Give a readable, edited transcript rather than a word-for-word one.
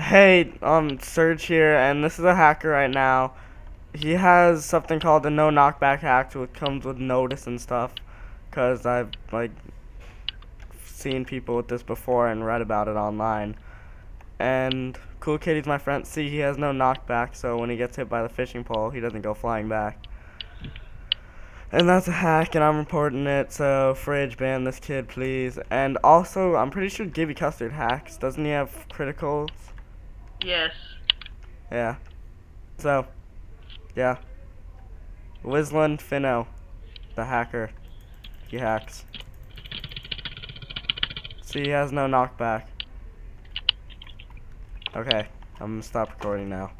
Hey, Serge here, and this is a hacker right now. He has something called the no knockback hack, which comes with notice and stuff. Cause I've seen people with this before and read about it online. And Cool Kitty's my friend. See, he has no knockback, so when he gets hit by the fishing pole, he doesn't go flying back. And that's a hack, and I'm reporting it. So Fridge, ban this kid, please. And also, I'm pretty sure Gibby Custard hacks. Doesn't he have criticals? Yes. Yeah. So, yeah. Wisland Finno, the hacker. He hacks. See, he has no knockback. Okay, I'm gonna stop recording now.